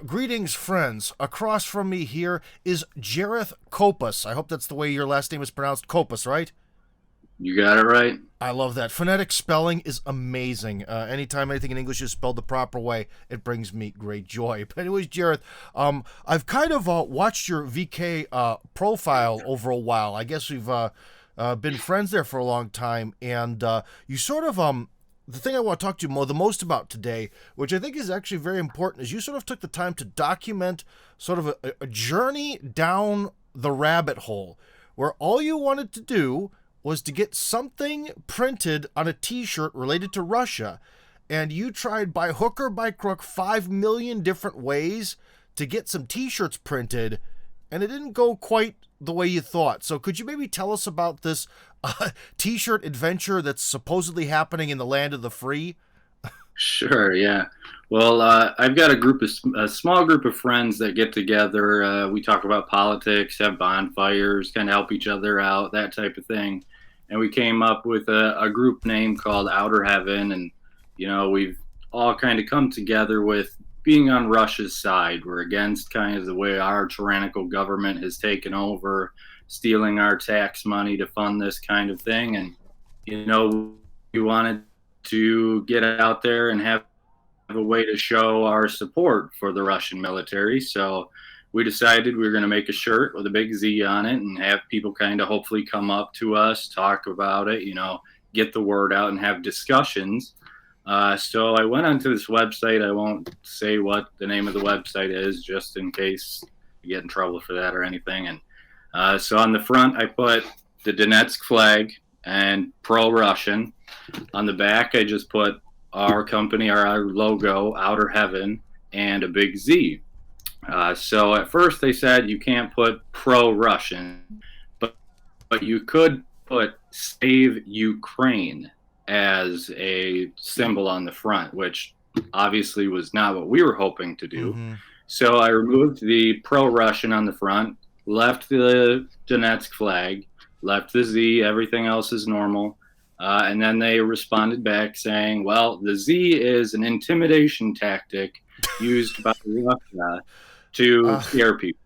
Greetings, friends. Across from me here is Jareth Copus. I hope that's the way your last name is pronounced. Copus, right? You got it right. I love that. Phonetic spelling is amazing. Anytime anything in English is spelled the proper way, it brings me great joy. But anyways, Jareth, I've kind of watched your VK profile over a while. I guess we've been friends there for a long time, and you sort of the thing I want to talk to you the most about today, which I think is actually very important, is you sort of took the time to document sort of a journey down the rabbit hole where all you wanted to do was to get something printed on a t-shirt related to Russia. And you tried by hook or by crook 5 million different ways to get some t-shirts printed, and it didn't go quite the way you thought. So could you maybe tell us about this t-shirt adventure that's supposedly happening in the land of the free? Sure, yeah. Well, I've got a small group of friends that get together. We talk about politics, have bonfires, kind of help each other out, that type of thing. And we came up with a group name called Outer Heaven. And, we've all kind of come together with being on Russia's side. We're against kind of the way our tyrannical government has taken over, stealing our tax money to fund this kind of thing. And, we wanted to get out there and have a way to show our support for the Russian military. So we decided we were going to make a shirt with a big Z on it and have people kind of hopefully come up to us, talk about it, get the word out and have discussions. So I went onto this website. I won't say what the name of the website is just in case you get in trouble for that or anything. And so on the front, I put the Donetsk flag and pro-Russian. On the back, I just put our company, our logo, Outer Heaven, and a big Z. So at first they said you can't put pro-Russian, but you could put Save Ukraine as a symbol on the front, which obviously was not what we were hoping to do. Mm-hmm. So I removed the pro-Russian on the front, left the Donetsk flag, left the Z, everything else is normal. And then they responded back saying, well, the Z is an intimidation tactic used by Russia to scare people.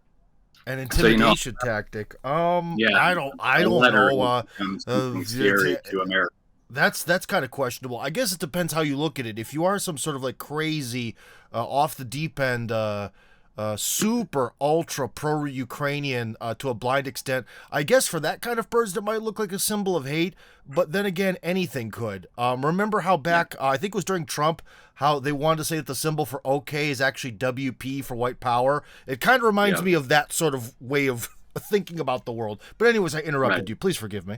An intimidation tactic. Yeah, I don't know. Scary to America. That's kind of questionable. I guess it depends how you look at it. If you are some sort of like crazy, off the deep end, super ultra pro Ukrainian to a blind extent, I guess for that kind of person it might look like a symbol of hate. But then again, anything could. Remember how back I think it was during Trump, how they wanted to say that the symbol for OK is actually WP for white power. It kind of reminds me of that sort of way of thinking about the world. But anyways, I interrupted you. Please forgive me.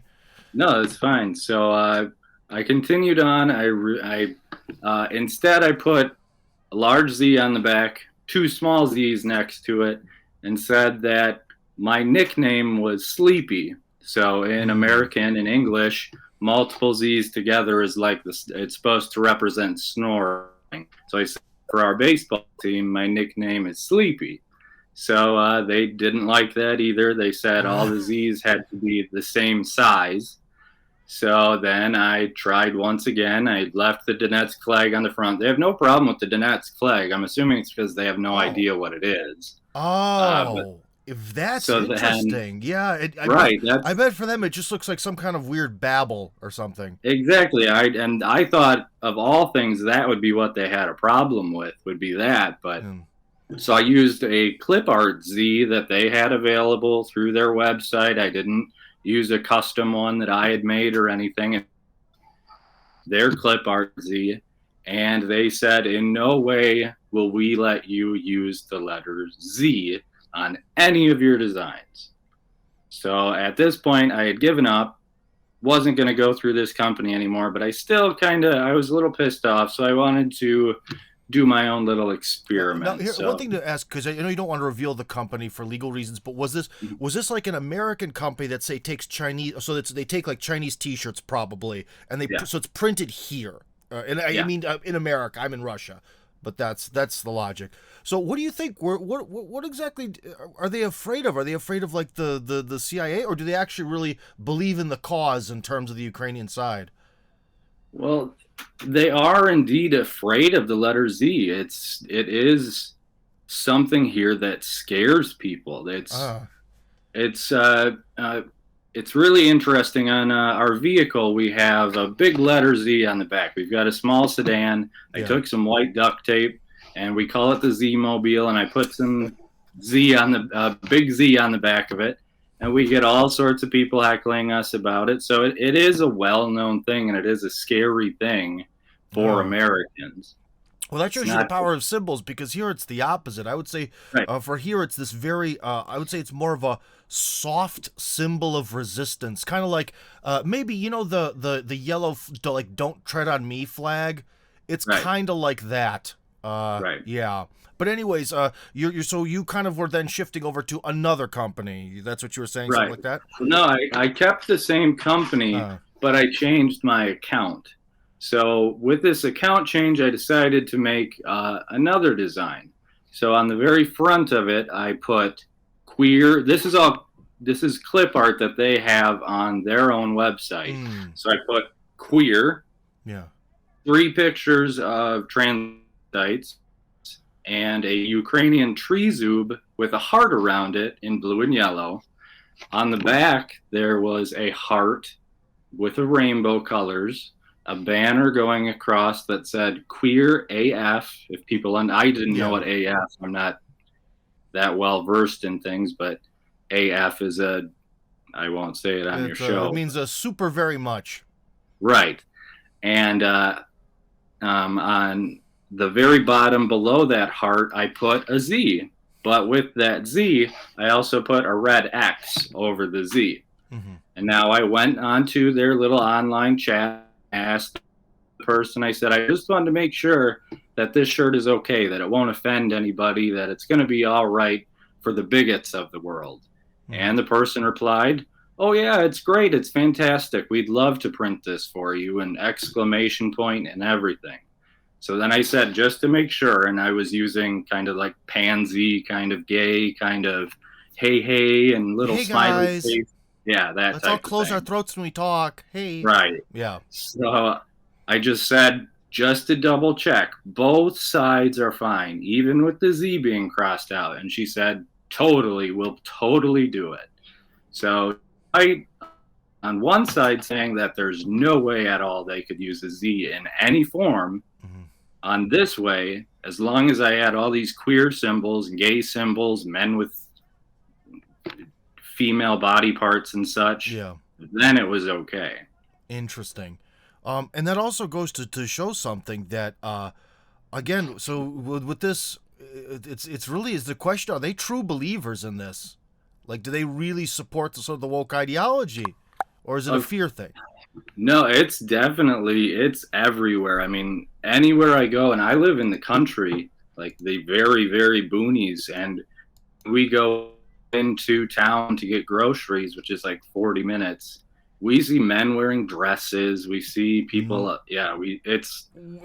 No, it's fine. So I continued on. Instead I put a large Z on the back, two small Z's next to it, and said that my nickname was Sleepy. So in American, in English, multiple Z's together is like this. It's supposed to represent snoring. So I said for our baseball team, my nickname is Sleepy. So they didn't like that either. They said all the Z's had to be the same size. So then I tried once again. I left the Donetsk flag on the front. They have no problem with the Donetsk flag. I'm assuming it's because they have no idea what it is. If that's so interesting. Yeah, right. I bet for them it just looks like some kind of weird babble or something. Exactly. I thought of all things that would be what they had a problem with, would be that. But so I used a clip art Z that they had available through their website. I didn't use a custom one that I had made or anything. Their clip art Z, and they said in no way will we let you use the letter Z on any of your designs. So at this point I had given up, wasn't going to go through this company anymore, but I still I was a little pissed off, so I wanted to do my own little experiment. Now, one thing to ask, because I know you don't want to reveal the company for legal reasons, but was this like an American company that say takes Chinese, so they take like Chinese T-shirts probably, and so it's printed here, I mean in America. I'm in Russia, but that's the logic. So what do you think? What exactly are they afraid of? Are they afraid of like the CIA, or do they actually really believe in the cause in terms of the Ukrainian side? Well, they are indeed afraid of the letter Z. It is something here that scares people. Uh, It's it's really interesting. On our vehicle, we have a big letter Z on the back. We've got a small sedan. I yeah. took some white duct tape, and we call it the Z Mobile. And I put some Z on the big Z on the back of it, and we get all sorts of people heckling us about it. So it is a well-known thing, and it is a scary thing for Oh. Americans. Well, that It's shows you the not power of symbols, because here it's the opposite. I would say right. for here it's this very, I would say it's more of a soft symbol of resistance, kind of like maybe you know the yellow like "Don't Tread on Me" flag. It's Right. kind of like that. Right. Yeah. But anyways, you're so you kind of were then shifting over to another company. That's what you were saying, something Right. like that. No, I kept the same company, Uh, but I changed my account. So with this account change, I decided to make another design. So on the very front of it, I put queer. This is clip art that they have on their own website. mm, So I put queer, yeah. 3 pictures of transvestites, and a Ukrainian tree zoob with a heart around it in blue and yellow. On the back, there was a heart with a rainbow colors, a banner going across that said "Queer AF." If people, and I didn't know Yeah. what AF. I'm not that well versed in things, but AF is a. I won't say it on your It show. means super very much. Right, and on the very bottom below that heart, I put a Z. But with that Z, I also put a red X over the Z. Hmm. And now I went onto their little online chat, asked the person, I said, I just wanted to make sure that this shirt is okay, that it won't offend anybody, that it's going to be all right for the bigots of the world. Hmm. And the person replied, oh, yeah, it's great. It's fantastic. We'd love to print this for you, an exclamation point and everything. So then I said, just to make sure, and I was using kind of like pansy, kind of gay, kind of hey, hey, and little Hey smiley guys, face. Yeah, that let's all type of close our thing. throats when we talk. Hey. Right. Yeah. So I just said, just to double check, both sides are fine, even with the Z being crossed out. And she said, totally, we'll totally do it. So I, on one side, saying that there's no way at all they could use a Z in any form. Hmm. On this way, as long as I had all these queer symbols, gay symbols, men with female body parts and such, Yeah. then it was okay. Interesting. And that also goes to show something that, again, so with this, it's really is the question: are they true believers in this? Like, do they really support the sort of the woke ideology, or is it a Of fear thing? No, it's everywhere. I mean, anywhere I go, and I live in the country, like the very, very boonies, and we go into town to get groceries, which is like 40 minutes. We see men wearing dresses. We see people, yeah, it's You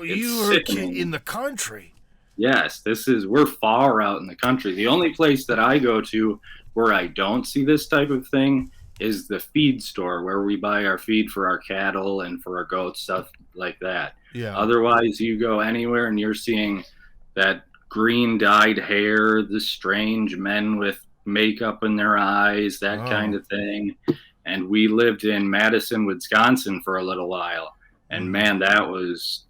are in sickening. the country. Yes, we're far out in the country. The only place that I go to where I don't see this type of thing is the feed store where we buy our feed for our cattle and for our goats, stuff like that. Yeah. Otherwise, you go anywhere and you're seeing that green dyed hair, the strange men with makeup in their eyes, that kind Oh. of thing. And we lived in Madison, Wisconsin for a little while. And Hmm. man, that was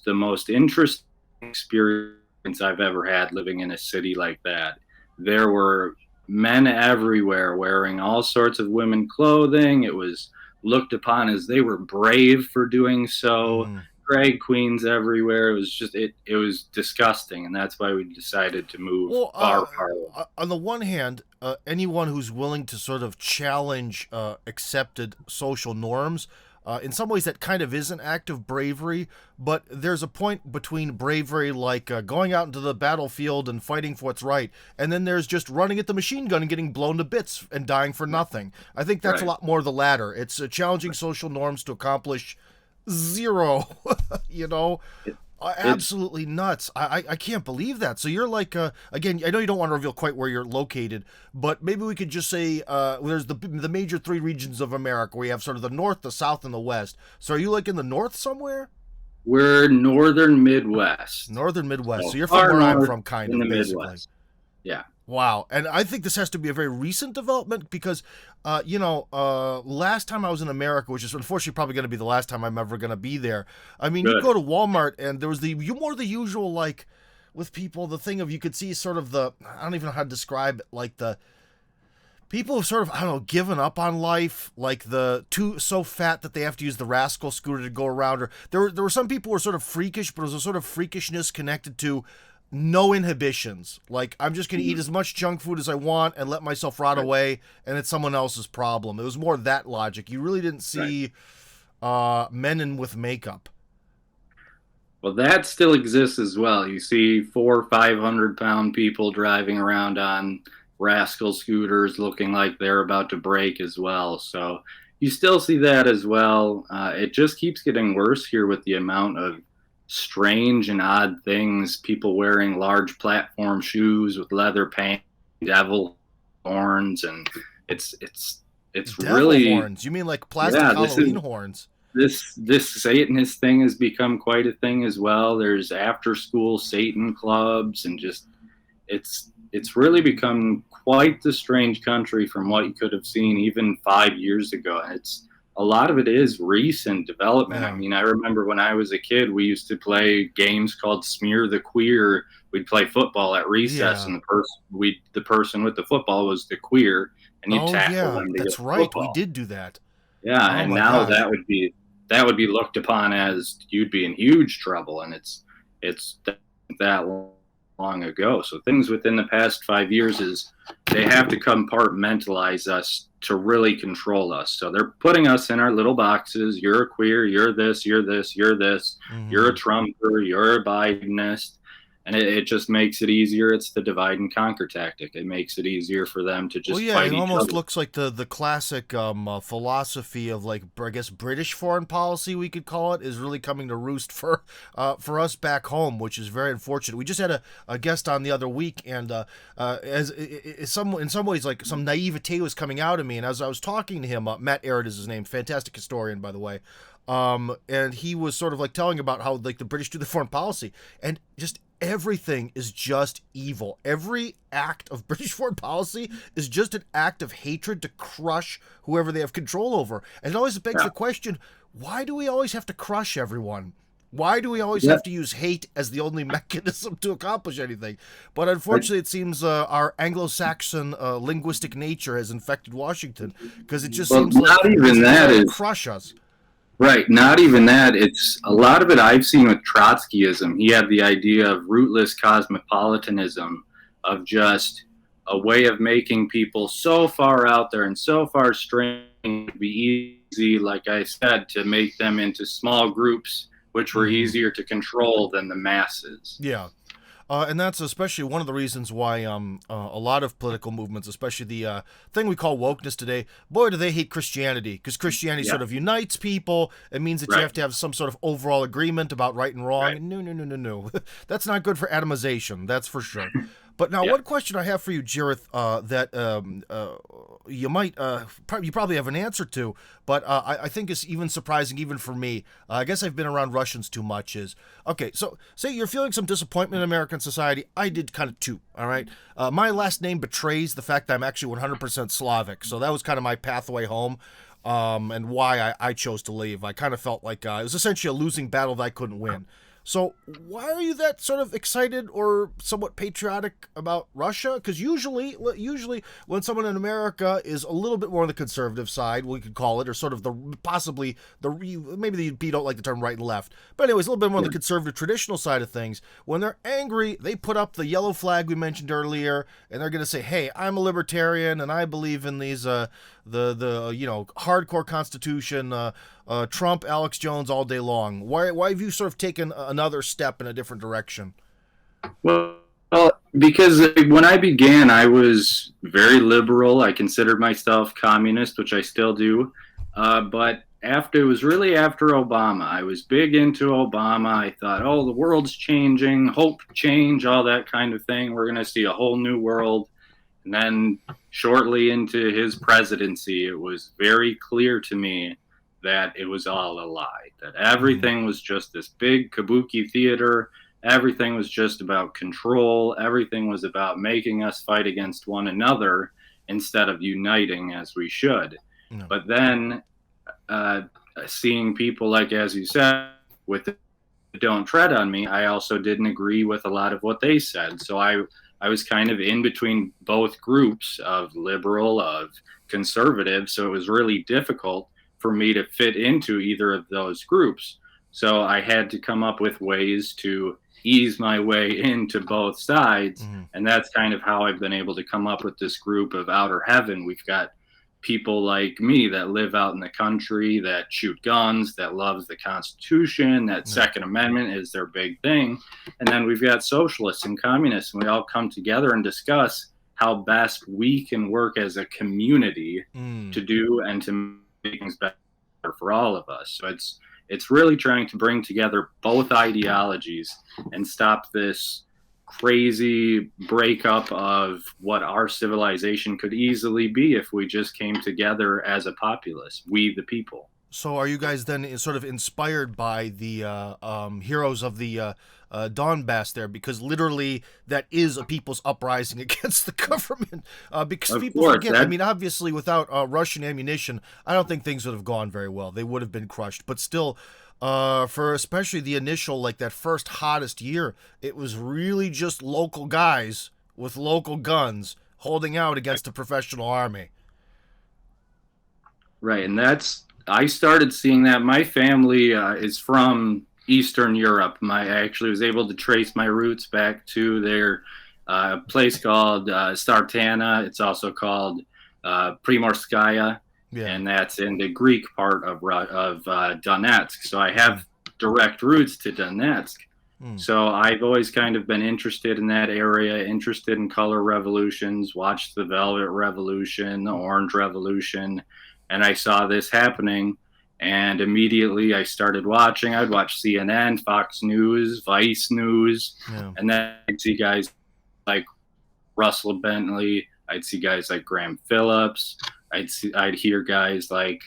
the most interesting experience I've ever had living in a city like that. There were men everywhere wearing all sorts of women clothing. It was looked upon as they were brave for doing so. Hmm. Drag queens everywhere. It was just it was disgusting, and that's why we decided to move Well, far, far away. on the one hand, anyone who's willing to sort of challenge accepted social norms, in some ways that kind of is an act of bravery, but there's a point between bravery like going out into the battlefield and fighting for what's right, and then there's just running at the machine gun and getting blown to bits and dying for nothing. I think that's a Right. lot more the latter. It's challenging social norms to accomplish zero, you know? It, it's Absolutely nuts. I can't believe that. So you're like, again, I know you don't want to reveal quite where you're located, but maybe we could just say there's the major three regions of America. We have sort of the north, the south, and the west. So are you like in the north somewhere? We're northern Midwest. Northern Midwest. So So you're from far where I'm north from, kind in the of, basically. Midwest. Yeah. Wow. And I think this has to be a very recent development because, last time I was in America, which is unfortunately probably going to be the last time I'm ever going to be there. I mean, you Good. go to Walmart and there was more the usual, like, with people, the thing of you could see sort of I don't even know how to describe it, like the people have sort of, I don't know, given up on life, like so fat that they have to use the rascal scooter to go around. Or there were some people who were sort of freakish, but it was a sort of freakishness connected to no inhibitions. Like, I'm just going to eat as much junk food as I want and let myself rot away, and it's someone else's problem. It was more that logic. You really didn't see men with makeup. Well, that still exists as well. You see 400-500 pound people driving around on rascal scooters looking like they're about to break as well. So you still see that as well. It just keeps getting worse here with the amount of strange and odd things. People wearing large platform shoes with leather pants, devil horns, and it's Devil really horns? You mean like plastic yeah. Halloween horns? This Satanist thing has become quite a thing as well. There's after school Satan clubs and just it's really become quite the strange country from what you could have seen even 5 years ago. And it's a lot of it is recent development. Yeah. I mean, I remember when I was a kid, we used to play games called Smear the Queer. We'd play football at recess, Yeah. and the person with the football was the queer, and you'd Oh tackle yeah, them to that's get the right. We football. did do that. Yeah, Oh and my now gosh. that would be looked upon as you'd be in huge trouble, and it's that long ago. So things within the past 5 years is they have to compartmentalize us to really control us. So they're putting us in our little boxes. You're a queer. You're this. You're this. You're this. You're a Mhm. Trumper. You're a Bidenist. And it just makes it easier. It's the divide and conquer tactic. It makes it easier for them to Well, just yeah, it fight each almost other. looks like the classic philosophy of, like, I guess British foreign policy, we could call it, is really coming to roost for us back home, which is very unfortunate. We just had a guest on the other week, and in some ways, like, some naivete was coming out of me, and as I was talking to him, Matt Arrett is his name, fantastic historian, by the way. And he was sort of like telling about how, like, the British do the foreign policy, and just everything is just evil. Every act of British foreign policy is just an act of hatred to crush whoever they have control over. And it always begs Yeah. the question, why do we always have to crush everyone? Why do we always Yeah. have to use hate as the only mechanism to accomplish anything? But unfortunately, it seems our Anglo-Saxon linguistic nature has infected Washington, because it just Well, seems like not they even just that desire to is crush us. right. Not even that. It's a lot of it I've seen with Trotskyism. He had the idea of rootless cosmopolitanism, of just a way of making people so far out there and so far strange to be easy, like I said, to make them into small groups, which were Mhm. easier to control than the masses. Yeah. And that's especially one of the reasons why a lot of political movements, especially the thing we call wokeness today, boy, do they hate Christianity, because Christianity Yeah. sort of unites people. It means that you Right. have to have some sort of overall agreement about right and wrong. Right. No, no, no, no, no. That's not good for atomization, that's for sure. But now, Yeah. one question I have for you, Jareth, that you might, you probably have an answer to, but I think is even surprising, even for me. I guess I've been around Russians too much. Is okay. So, say you're feeling some disappointment in American society. I did kind of too. All right. My last name betrays the fact that I'm actually 100% Slavic, so that was kind of my pathway home. And why I chose to leave. I kind of felt like it was essentially a losing battle that I couldn't win. So why are you that sort of excited or somewhat patriotic about Russia? Because usually when someone in America is a little bit more on the conservative side, we could call it, or sort of maybe the you don't like the term right and left, but anyways, a little bit more on the conservative traditional side of things. When they're angry, they put up the yellow flag we mentioned earlier, and they're going to say, "Hey, I'm a libertarian and I believe in these the hardcore Constitution." Trump, Alex Jones all day long. Why have you sort of taken another step in a different direction? Well, because when I began, I was very liberal. I considered myself communist, which I still do. But it was really after Obama. I was big into Obama. I thought, oh, the world's changing, hope change, all that kind of thing. We're going to see a whole new world. And then shortly into his presidency, it was very clear to me that it was all a lie, that everything was just this big kabuki theater. Everything was just about control. Everything was about making us fight against one another instead of uniting as we should. No. But then seeing people like, as you said, with the Don't Tread on Me, I also didn't agree with a lot of what they said. So I was kind of in between both groups of liberal, of conservative. So it was really difficult for me to fit into either of those groups. So I had to come up with ways to ease my way into both sides. And that's kind of how I've been able to come up with this group of Outer Heaven. We've got people like me that live out in the country, that shoot guns, that loves the Constitution, that Second Amendment is their big thing. And then we've got socialists and communists, and we all come together and discuss how best we can work as a community to do and to make things better for all of us. So it's really trying to bring together both ideologies and stop this crazy breakup of what our civilization could easily be if we just came together as a populace, we the people. So are you guys then sort of inspired by the heroes of the Donbass there? Because literally that is a people's uprising against the government. Because Of people course, forget, I mean, obviously without Russian ammunition, I don't think things would have gone very well. They would have been crushed. But still, for especially the initial, like that first hottest year, it was really just local guys with local guns holding out against a professional army. Right, and I started seeing that. My family is from Eastern Europe. I actually was able to trace my roots back to their place called Sartana. It's also called Primorskaya, and that's in the Greek part of Donetsk. So I have direct roots to Donetsk. So I've always kind of been interested in that area, interested in color revolutions, watched the Velvet Revolution, the Orange Revolution, and I saw this happening. And immediately I started watching. I'd watch CNN, Fox News, Vice News, and then I'd see guys like Russell Bentley. I'd see guys like Graham Phillips. I'd hear guys like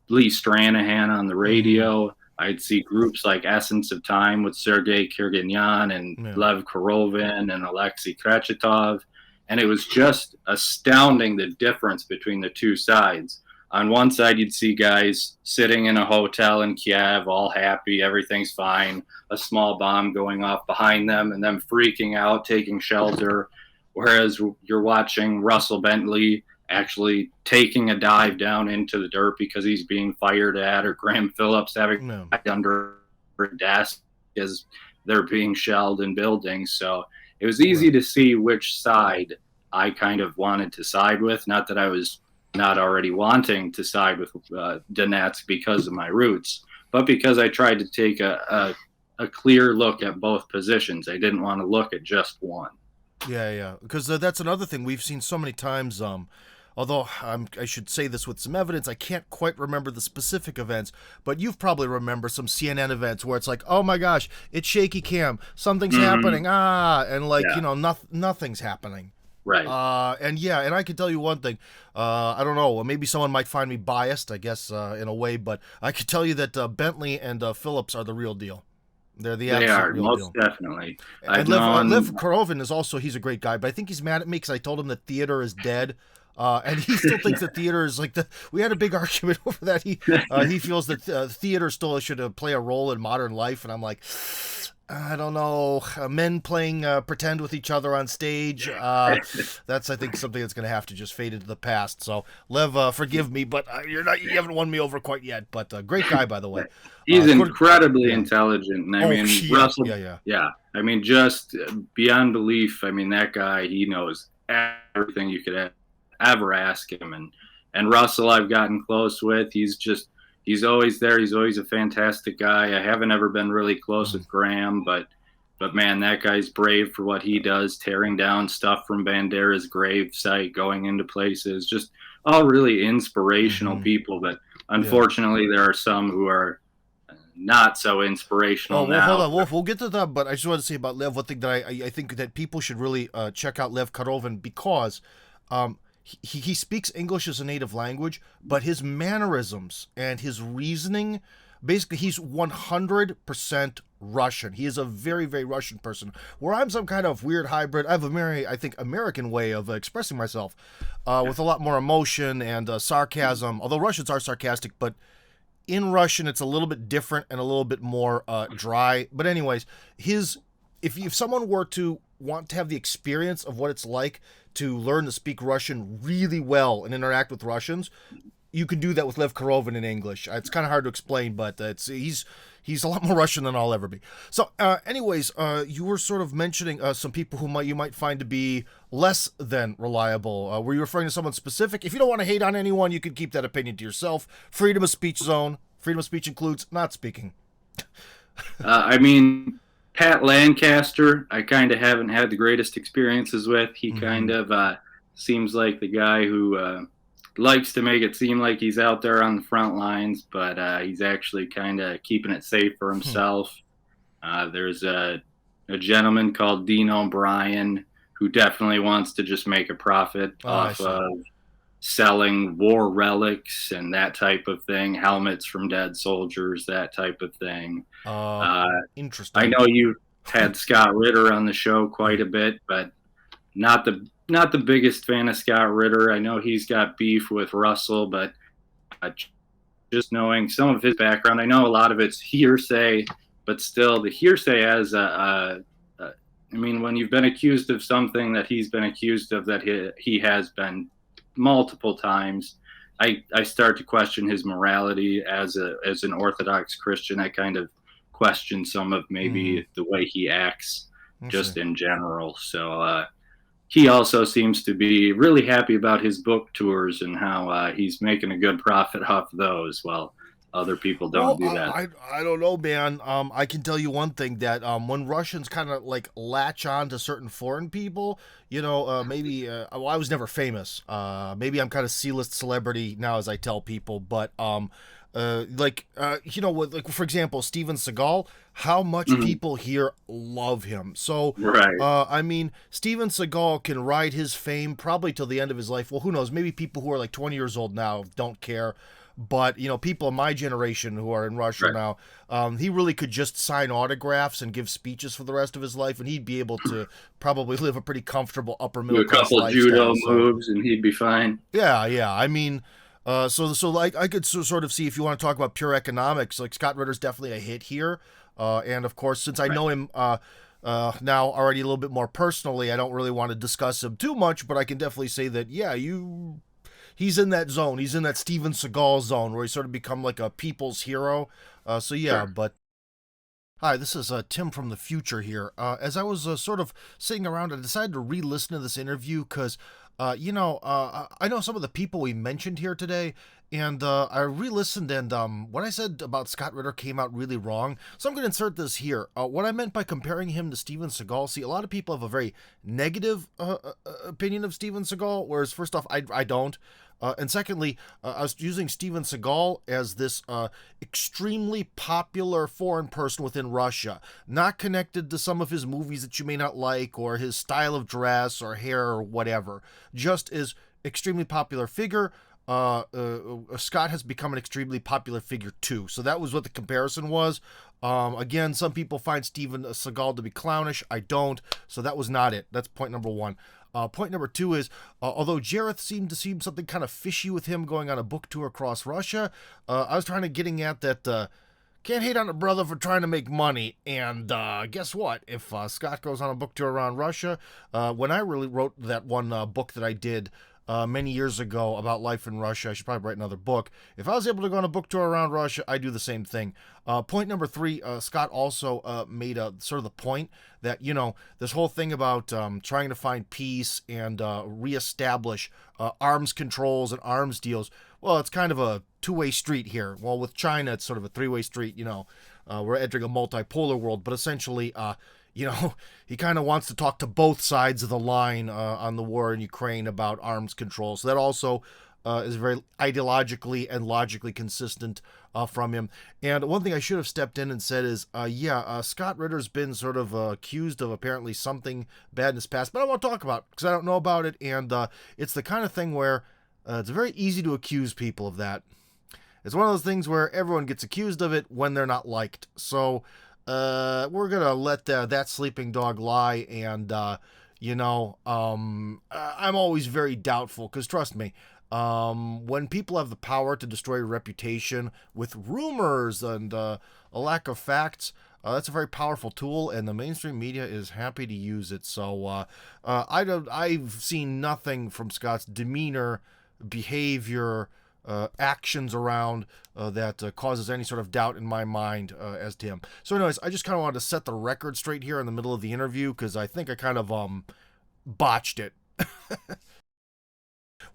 Lee Stranahan on the radio. I'd see groups like Essence of Time with Sergei Kirganyan and Lev Korovin and Alexei Krechetov. And it was just astounding the difference between the two sides. On one side, you'd see guys sitting in a hotel in Kiev, all happy, everything's fine, a small bomb going off behind them, and them freaking out, taking shelter. Whereas you're watching Russell Bentley actually taking a dive down into the dirt because he's being fired at, or Graham Phillips having under a desk as they're being shelled in buildings. So it was easy to see which side I kind of wanted to side with. Not that I was not already wanting to side with Donetsk because of my roots, but because I tried to take a clear look at both positions. I didn't want to look at just one. Yeah. Because that's another thing we've seen so many times. Although I should say this with some evidence, I can't quite remember the specific events, but you've probably remember some CNN events where it's like, oh my gosh, it's shaky cam, something's happening, and like, nothing's happening. Right. And I can tell you one thing. I don't know, maybe someone might find me biased, I guess, in a way, but I can tell you that Bentley and Phillips are the real deal. They're the absolute real most deal. Definitely. And Lev Korovin is also, he's a great guy, but I think he's mad at me because I told him that theater is dead. And he still thinks that theater is like we had a big argument over that. He feels that theater still should play a role in modern life. And I'm like, I don't know. Men playing pretend with each other on stage. That's, I think, something that's going to have to just fade into the past. So, Lev, forgive me, but you haven't won me over quite yet. But great guy, by the way. He's incredibly intelligent. And I mean, Russell, yeah. I mean, just beyond belief. I mean, that guy, he knows everything you could ever ask him. And Russell, I've gotten close with. He's always there. He's always a fantastic guy. I haven't ever been really close with Graham, but man, that guy's brave for what he does, tearing down stuff from Bandera's grave site, going into places, just all really inspirational people. But unfortunately, there are some who are not so inspirational now. Hold on, Wolf. We'll get to that, but I just want to say about Lev one thing that I think that people should really check out Lev Korovin because he speaks English as a native language, but his mannerisms and his reasoning, basically, he's 100% Russian. He is a very, very Russian person. Where I'm some kind of weird hybrid. I have a very, I think, American way of expressing myself, with a lot more emotion and sarcasm. Although Russians are sarcastic, but in Russian it's a little bit different and a little bit more dry. But anyways, his if someone were to want to have the experience of what it's like to learn to speak Russian really well and interact with Russians, you can do that with Lev Korovin in English. It's kind of hard to explain, but he's a lot more Russian than I'll ever be. So, anyways, you were sort of mentioning some people who you might find to be less than reliable. Were you referring to someone specific? If you don't want to hate on anyone, you can keep that opinion to yourself. Freedom of speech zone. Freedom of speech includes not speaking. I mean, Pat Lancaster, I kind of haven't had the greatest experiences with. He kind of seems like the guy who likes to make it seem like he's out there on the front lines, but he's actually kind of keeping it safe for himself. There's a gentleman called Dean O'Brien who definitely wants to just make a profit off of selling war relics and that type of thing, helmets from dead soldiers, that type of thing. Interesting. I know you had Scott Ritter on the show quite a bit, but not the biggest fan of Scott Ritter. I know he's got beef with Russell, but just knowing some of his background, I know a lot of it's hearsay, but still the hearsay as I mean, when you've been accused of something that he's been accused of, that he has been multiple times, I start to question his morality as an Orthodox Christian. I kind of question some of maybe the way he acts just in general. So he also seems to be really happy about his book tours and how he's making a good profit off those, while other people don't do that. I don't know, man. I can tell you one thing, that when Russians kind of like latch on to certain foreign people, maybe well, I was never famous. Maybe I'm kind of C-list celebrity now, as I tell people, but like for example, Steven Seagal, how much people here love him. So I mean, Steven Seagal can ride his fame probably till the end of his life. Well, who knows, maybe people who are like 20 years old now don't care, but people of my generation who are in Russia now, he really could just sign autographs and give speeches for the rest of his life, and he'd be able to probably live a pretty comfortable upper middle class lifestyle. Do a couple judo moves and he'd be fine. Yeah. I mean, so like I could sort of see, if you want to talk about pure economics, like Scott Ritter's definitely a hit here. And of course, since I know him now already a little bit more personally, I don't really want to discuss him too much, but I can definitely say that, he's in that zone. He's in that Steven Seagal zone where he's sort of become like a people's hero. But hi, this is Tim from the future here. As I was sort of sitting around, I decided to re-listen to this interview because I know some of the people we mentioned here today, and I re-listened, and what I said about Scott Ritter came out really wrong. So I'm going to insert this here. What I meant by comparing him to Steven Seagal, see, a lot of people have a very negative opinion of Steven Seagal, whereas first off, I don't. And secondly, I was using Steven Seagal as this extremely popular foreign person within Russia, not connected to some of his movies that you may not like, or his style of dress or hair or whatever. Just as extremely popular figure. Scott has become an extremely popular figure too. So that was what the comparison was. Again, some people find Steven Seagal to be clownish. I don't. So that was not it. That's point number one. Point number two is, although Jareth seemed to seem something kind of fishy with him going on a book tour across Russia, I was getting at that, can't hate on a brother for trying to make money. And guess what? If Scott goes on a book tour around Russia, when I really wrote that one book that I did many years ago about life in Russia, I should probably write another book. If I was able to go on a book tour around Russia, I'd do the same thing. Point number three, Scott also made sort of the point that, this whole thing about trying to find peace and reestablish arms controls and arms deals, well, it's kind of a two-way street here. Well, with China, it's sort of a three-way street, we're entering a multipolar world, but essentially, he kind of wants to talk to both sides of the line on the war in Ukraine about arms control. So that also is very ideologically and logically consistent from him. And one thing I should have stepped in and said is, Scott Ritter's been sort of accused of apparently something bad in his past, but I won't talk about it because I don't know about it. And it's the kind of thing where it's very easy to accuse people of that. It's one of those things where everyone gets accused of it when they're not liked. So we're going to let that sleeping dog lie. And, I'm always very doubtful because trust me, when people have the power to destroy your reputation with rumors and a lack of facts, that's a very powerful tool, and the mainstream media is happy to use it. So I've seen nothing from Scott's demeanor, behavior, actions around that causes any sort of doubt in my mind as to him. So anyways, I just kind of wanted to set the record straight here in the middle of the interview because I think I kind of botched it.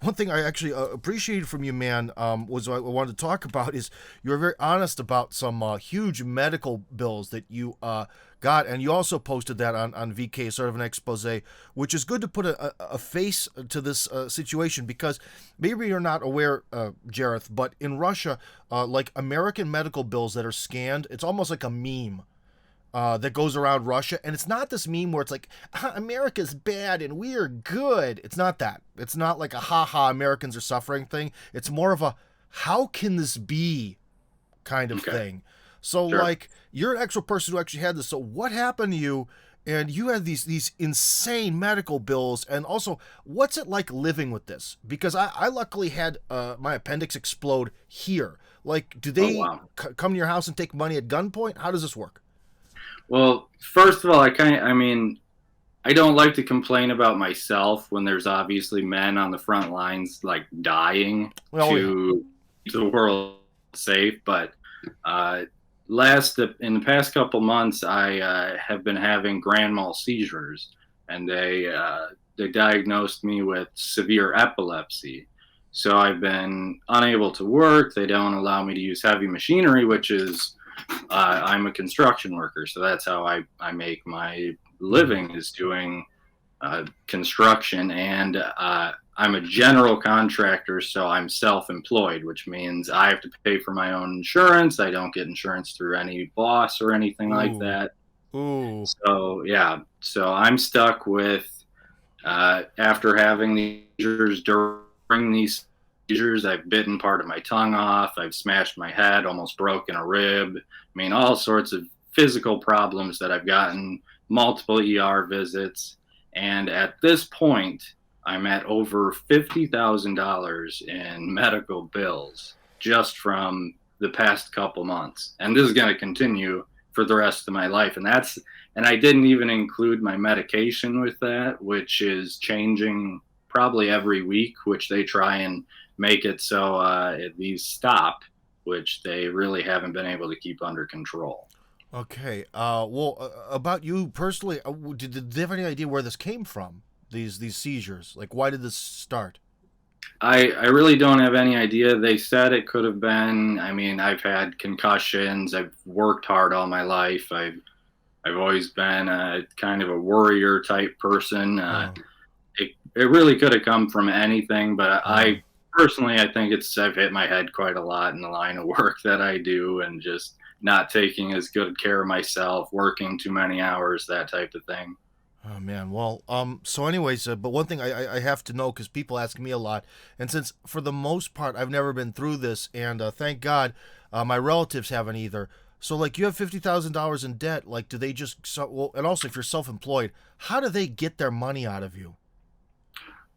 One thing I actually appreciated from you, man, was what I wanted to talk about is you were very honest about some huge medical bills that you got, and you also posted that on VK, sort of an expose, which is good to put a face to this situation because maybe you're not aware, Jareth, but in Russia, like American medical bills that are scanned, it's almost like a meme. That goes around Russia, and it's not this meme where it's like America's bad and we are good. It's not that. It's not like a ha Americans are suffering thing. It's more of a how can this be kind of thing. So Sure. like you're an actual person who actually had this. So what happened to you? And you had these insane medical bills, and also what's it like living with this? Because I luckily had my appendix explode here. Like, do they come to your house and take money at gunpoint? How does this work? Well, first of all, I don't like to complain about myself when there's obviously men on the front lines like dying to keep the world safe. But in the past couple months, I have been having grand mal seizures, and they diagnosed me with severe epilepsy. So I've been unable to work. They don't allow me to use heavy machinery, which is I'm a construction worker, so that's how I make my living is doing construction, and I'm a general contractor, so I'm self-employed, which means I have to pay for my own insurance. I don't get insurance through any boss or anything like that. So yeah, so I'm stuck with after having these seizures. During these seizures, I've bitten part of my tongue off. I've smashed my head, almost broken a rib. I mean, all sorts of physical problems that I've gotten, multiple ER visits. And at this point, I'm at over $50,000 in medical bills just from the past couple months. And this is going to continue for the rest of my life. And I didn't even include my medication with that, which is changing probably every week, which they try and make it so these stop, which they really haven't been able to keep under control. Okay. About you personally, did they have any idea where this came from? These seizures, like why did this start? I really don't have any idea. They said it could have been. I mean, I've had concussions. I've worked hard all my life. I've always been a kind of a warrior type person. It really could have come from anything, but I personally, I think I've hit my head quite a lot in the line of work that I do, and just not taking as good care of myself, working too many hours, that type of thing. Oh man, well, so anyways, but one thing I have to know because people ask me a lot, and since for the most part I've never been through this, and thank God, my relatives haven't either. So like, you have $50,000 in debt. Like, do they just and also if you're self-employed, how do they get their money out of you?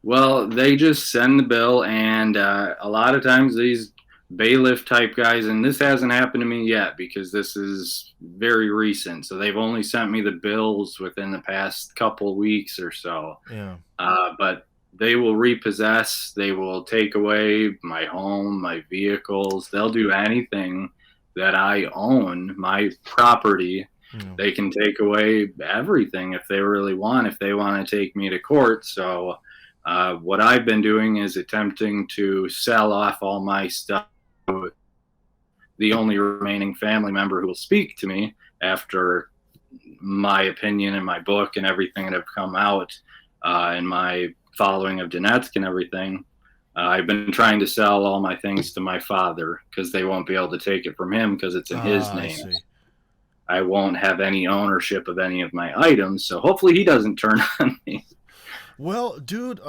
Well, they just send the bill, and a lot of times these bailiff type guys, and this hasn't happened to me yet because this is very recent. So they've only sent me the bills within the past couple weeks or so. Yeah. But they will repossess, they will take away my home, my vehicles. They'll do anything that I own, my property. They can take away everything if they really want, if they want to take me to court. So what I've been doing is attempting to sell off all my stuff. The only remaining family member who will speak to me after my opinion and my book and everything that have come out in my following of Donetsk and everything, I've been trying to sell all my things to my father because they won't be able to take it from him because it's in his I name. see. I won't have any ownership of any of my items, so hopefully he doesn't turn on me. Well, dude,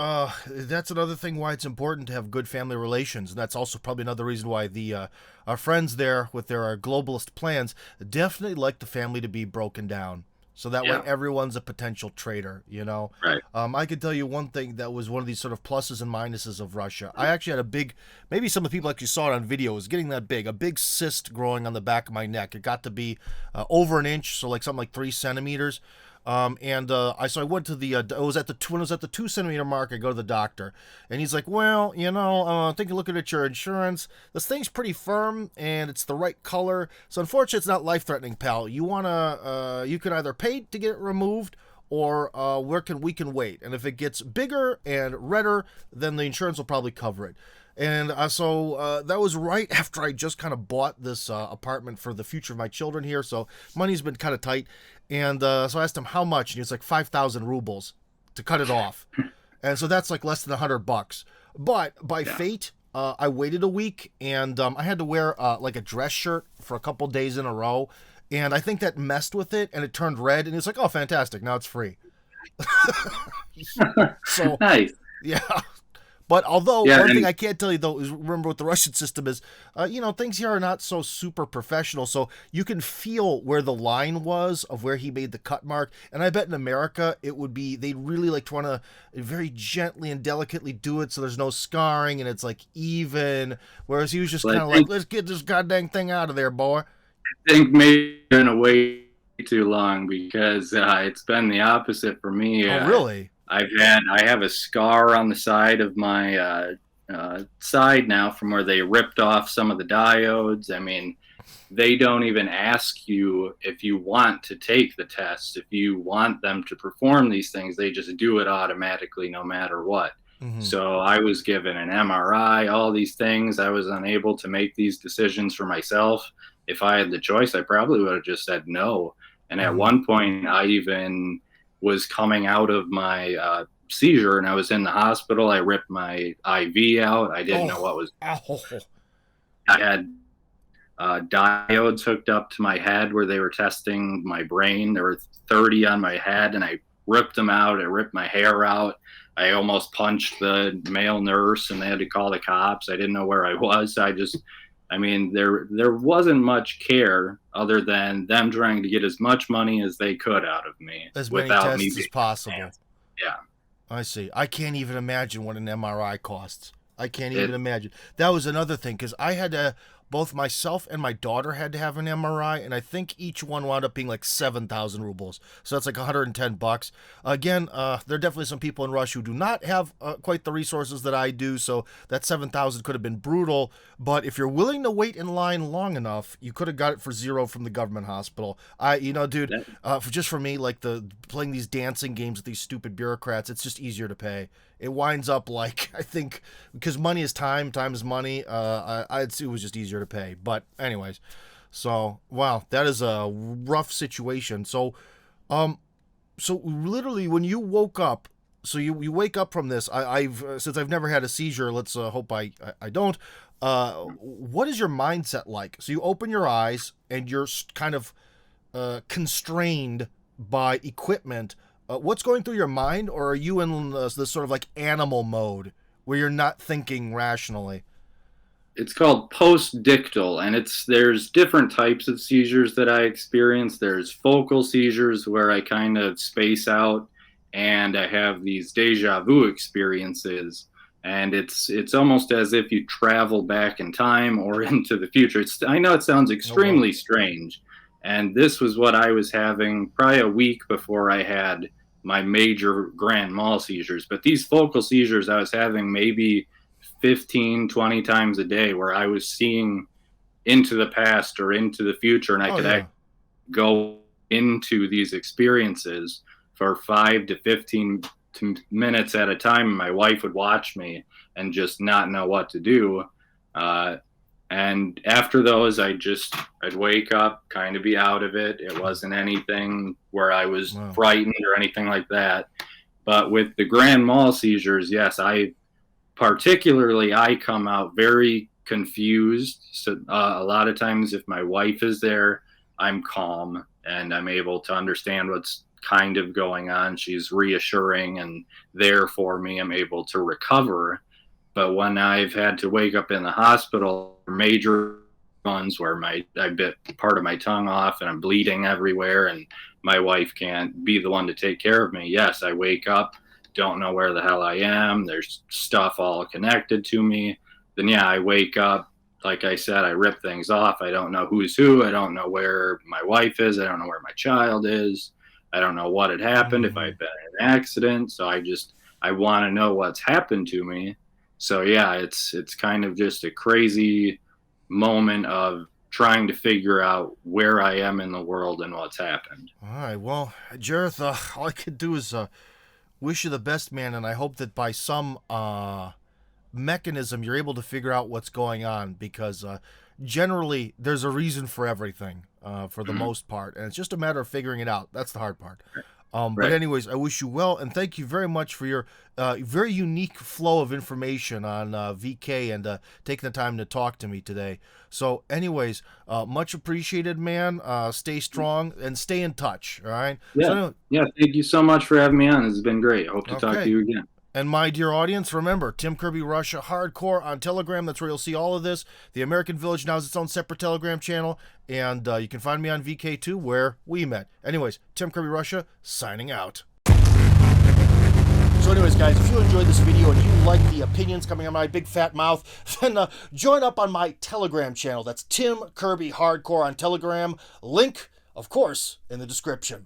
that's another thing why it's important to have good family relations, and that's also probably another reason why the our friends there with their globalist plans definitely like the family to be broken down, so that way Yeah, everyone's a potential traitor. You know, right. I could tell you one thing that was one of these sort of pluses and minuses of Russia. I actually had a big, maybe some of the people actually saw it on video, was getting that big, a big cyst growing on the back of my neck. It got to be over an inch, so like something like 3 centimeters. I went to the it was at the when it was at the 2 centimeter mark. I go to the doctor, and he's like, "Well, I think you're looking at your insurance. This thing's pretty firm, and it's the right color. So unfortunately, it's not life threatening, pal. You can either pay to get it removed, or we can wait. And if it gets bigger and redder, then the insurance will probably cover it." And so that was right after I just kind of bought this apartment for the future of my children here. So money's been kind of tight. And so I asked him how much, and he was like 5,000 rubles to cut it off. And so that's like less than $100. But by fate, I waited a week, and I had to wear like a dress shirt for a couple days in a row. And I think that messed with it, and it turned red. And it's like, oh, fantastic. Now it's free. So, Nice. yeah. But although Yeah, one thing and I can't tell you though is remember what the Russian system is, things here are not so super professional. So you can feel where the line was of where he made the cut mark. And I bet in America it would be they'd really like to want to very gently and delicately do it so there's no scarring and it's like even. Whereas he was just well, kind of like, let's get this goddamn thing out of there, boy. I think maybe you're gonna wait too long because it's been the opposite for me. Oh, really? I have a scar on the side of my side now from where they ripped off some of the diodes. I mean, they don't even ask you if you want to take the test. If you want them to perform these things, they just do it automatically no matter what. Mm-hmm. So I was given an MRI, all these things. I was unable to make these decisions for myself. If I had the choice, I probably would have just said no. And at Mm-hmm. one point, I even was coming out of my seizure and I was in the hospital. I ripped my IV out. I didn't know what was. Oh. I had diodes hooked up to my head where they were testing my brain. There were 30 on my head, and I ripped them out. I ripped my hair out. I almost punched the male nurse, and they had to call the cops. I didn't know where I was. I mean, there wasn't much care other than them trying to get as much money as they could out of me As many without me tests as being possible. advanced. Yeah. I see. I can't even imagine what an MRI costs. I can't even imagine. That was another thing because I had to, both myself and my daughter had to have an MRI, and I think each one wound up being like 7,000 rubles. So that's like $110. Again, there are definitely some people in Russia who do not have quite the resources that I do, so that 7,000 could have been brutal. But if you're willing to wait in line long enough, you could have got it for zero from the government hospital. Dude, just for me, like playing these dancing games with these stupid bureaucrats, it's just easier to pay. It winds up like, I think, because money is time is money. It was just easier to pay. But anyways, so wow, that is a rough situation. So literally when you woke up, so you wake up from this. I've since I've never had a seizure. Let's hope I don't. What is your mindset like? So you open your eyes and you're kind of constrained by equipment. What's going through your mind, or are you in this sort of like animal mode where you're not thinking rationally? It's called post-dictal, and there's different types of seizures that I experience. There's focal seizures where I kind of space out and I have these deja vu experiences, and it's almost as if you travel back in time or into the future. I know it sounds extremely strange, and this was what I was having probably a week before I had my major grand mal seizures. But these focal seizures I was having maybe 15, 20 times a day, where I was seeing into the past or into the future, and I could go into these experiences for 5 to 15 minutes at a time. And my wife would watch me and just not know what to do. And after those, I'd wake up, kind of be out of it. It wasn't anything where I was frightened or anything like that. But with the grand mal seizures, yes, I particularly, I come out very confused. So a lot of times, if my wife is there, I'm calm and I'm able to understand what's kind of going on. She's reassuring and there for me. I'm able to recover. But when I've had to wake up in the hospital, major ones where I bit part of my tongue off and I'm bleeding everywhere, and my wife can't be the one to take care of me. Yes, I wake up, don't know where the hell I am. There's stuff all connected to me. Then yeah, I wake up. Like I said, I rip things off. I don't know who's who. I don't know where my wife is. I don't know where my child is. I don't know what had happened, if I've been in an accident. So I want to know what's happened to me. So yeah, it's kind of just a crazy moment of trying to figure out where I am in the world and what's happened. All right. Well, Jareth, all I could do is wish you the best, man, and I hope that by some mechanism you're able to figure out what's going on, because generally there's a reason for everything for the most part, and it's just a matter of figuring it out. That's the hard part. But anyways, I wish you well, and thank you very much for your very unique flow of information on VK and taking the time to talk to me today. So anyways, much appreciated, man. Stay strong and stay in touch, all right? Yeah, So, yeah. Thank you so much for having me on. This has been great. I hope to talk to you again. and my dear audience, remember, Tim Kirby Russia Hardcore on Telegram. That's where you'll see all of this. The American Village now has its own separate Telegram channel, and you can find me on VK2, where we met. Anyways, Tim Kirby Russia, signing out. So anyways, guys, if you enjoyed this video and you like the opinions coming out of my big fat mouth, then join up on my Telegram channel. That's Tim Kirby Hardcore on Telegram. Link, of course, in the description.